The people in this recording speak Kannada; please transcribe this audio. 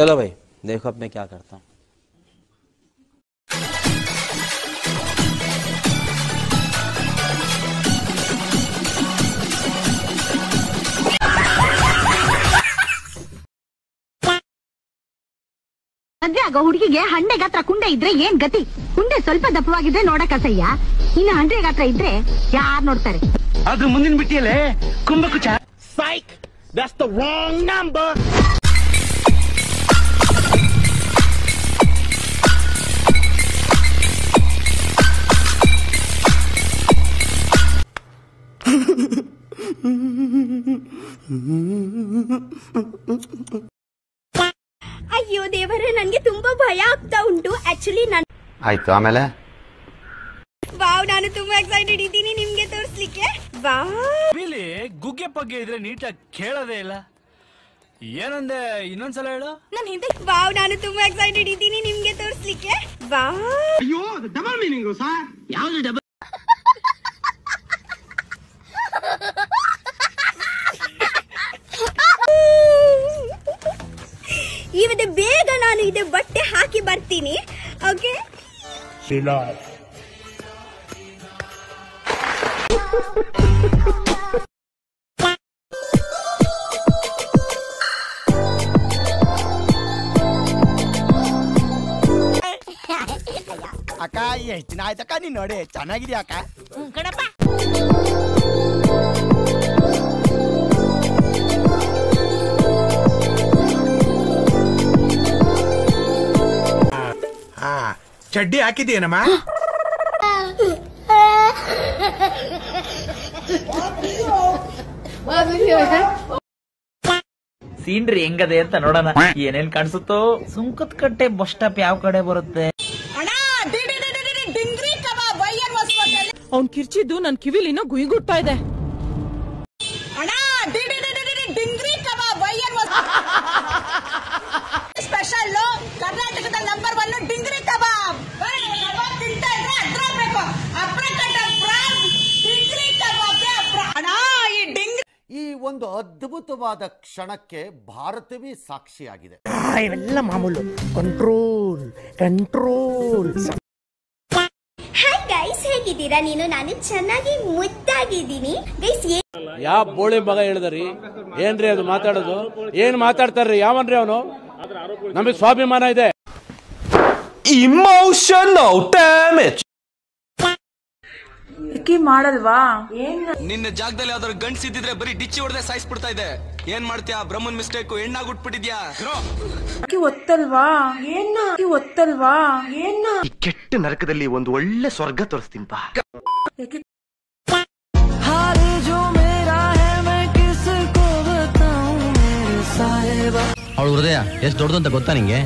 चलो भाई देखो अब मैं क्या करता हूँ। ಮದ್ವೆ ಆಗೋ ಹುಡುಗಿಗೆ ಹಂಡೆ ಗಾತ್ರ ಕುಂಡೆ ಇದ್ರೆ ಏನ್ ಗತಿ? ಕುಂಡೆ ಸ್ವಲ್ಪ ದಪ್ಪವಾಗಿದ್ರೆ ನೋಡಕ್ ಅಸಹ್ಯ, ಇನ್ನು ಹಂಡೆ ಗಾತ್ರ ಇದ್ರೆ ಯಾರ್ ನೋಡ್ತಾರೆ? ಅದು ಮುಂದಿನ ಬಿಟ್ಟಿಯಲ್ಲೇ ಕುಂಭಕುಚ. ಸೈಕ್, that's the wrong number. ಅಯ್ಯೋ ದೇವರೇ, ನನ್ಗೆ ತುಂಬಾ ಭಯ ಆಗ್ತಾ ಉಂಟು. ಆಕ್ಚುಲಿ ನಾನು ಆಯ್ತು, ಆಮೇಲೆ ವಾವ್, ನಾನು ತುಂಬಾ ಎಕ್ಸೈಟೆಡ್ ಇದ್ದೀನಿ ನಿಮ್ಗೆ ತೋರಿಸ್ಲಿಕ್ಕೆ. ವಾವ್, ಇಲ್ಲಿ ಗುಗ್ಗೆ ಪಗ್ಗೆ ಇದ್ರೆ ನೀಟಾಗಿ ಕೇಳೋದೇ ಇಲ್ಲ. ಏನಂದೆ, ಇನ್ನೊಂದ್ಸಲ ಹೇಳು. ನಾನು ಹಿಂದೆ ವಾವ್, ನಾನು ತುಂಬಾ ಎಕ್ಸೈಟೆಡ್ ಇದ್ದೀನಿ ನಿಮ್ಗೆ ತೋರಿಸ್ಲಿಕ್ಕೆ. ವಾವ್, ಅಯ್ಯೋ ಡಬಲ್ ಮೀನಿಂಗ್ ಸರ್. ಯಾವ್ದು ಡಬಲ್? ಇವತ್ತು ಬೇಗ ನಾನು ಇದು ಬಟ್ಟೆ ಹಾಕಿ ಬರ್ತೀನಿ. ಓಕೆ, ಅಕ್ಕ ಎಷ್ಟು ದಿನ ಆಯ್ತಕ್ಕ ನೀನ್ ನೋಡಿ, ಚೆನ್ನಾಗಿದ್ಯಾ ಅಕ್ಕ? ಕಣಪ್ಪ. ಚಡ್ಡಿ ಹಾಕಿದ್ಯೇನಮ್ಮ? ಸೀನ್ರಿ ಹೆಂಗದೆ ಅಂತ ನೋಡೋಣ. ಏನೇನ್ ಕಾಣಿಸುತ್ತೋ. ಸುಂಕದ ಕಟ್ಟೆ ಬಸ್ ಸ್ಟಾಪ್ ಯಾವ ಕಡೆ ಬರುತ್ತೆ? ಅವ್ನ್ ಕಿರ್ಚಿದ್ದು ನನ್ ಕಿವಿಲಿನೋ ಗುಯ್ಗುಡ್ತಾ ಇದೆ. ಸ್ಪೆಷಲ್ ಕರ್ನಾಟಕದ ನಂಬರ್ 1 ಡಿಂಗ್ರಿ ಕಬಾಬ್. ತಿಂತಾ ಇದ್ರೆ ಅದ್ರಬೇಕು. ಈ ಒಂದು ಅದ್ಭುತವಾದ ಕ್ಷಣಕ್ಕೆ ಭಾರತವೇ ಸಾಕ್ಷಿಯಾಗಿದೆ. ಇವೆಲ್ಲ ಮಾಮೂಲು. Control control. ಹಾಯ್ ಗೈಸ್, ಹೇಗಿದ್ದೀರಾ? ನಾನು ಚೆನ್ನಾಗಿ ಮುದ್ದಾಗಿದ್ದೀನಿ ಗೈಸ್. ಯಾವ ಬೋಳಿ ಮಗ ಹೇಳಿದ್ರಿ? ಏನ್ರಿ ಅದು ಮಾತಾಡೋದು? ಏನ್ ಮಾತಾಡ್ತಾರ್ರಿ? ಯಾವನ್ರಿ ಅವನು? ನಮಗೆ ಸ್ವಾಭಿಮಾನ ಇದೆ. ಇಮೋಷನಲ್ ಡ್ಯಾಮೇಜ್ ಮಾಡಲ್ವಾ? ನಿನ್ನ ಜಾಗದಲ್ಲಿ ಯಾವ್ದಾದ್ರು ಗಂಡ್ಸ್ ಇದ್ದಿದ್ರೆ ಬರೀ ಡಿಚ್ಚಿ ಹೊಡೆದೇ ಸಾಯಿಸ್ಬಿಡ್ತಾ ಇದೆ. ಏನ್ ಮಾಡ್ತೀಯಾ? ಬ್ರಹ್ಮನ್ ಮಿಸ್ಟೇಕ್, ಹೆಣ್ಣಾಗ್ಬಿಟ್ಬಿಟ್ಟಿದ್ಯಾ? ಒತ್ತಲ್ವಾ? ಒತ್ತಲ್ವಾ? ಈ ಕೆಟ್ಟ ನರಕದಲ್ಲಿ ಒಂದು ಒಳ್ಳೆ ಸ್ವರ್ಗ ತೋರಿಸ್ತೀನಿ ಬಾ. ಅವಳ ಹೃದಯ ಎಷ್ಟು ದೊಡ್ಡದು ಅಂತ ಗೊತ್ತಾ ನಿಂಗೆ?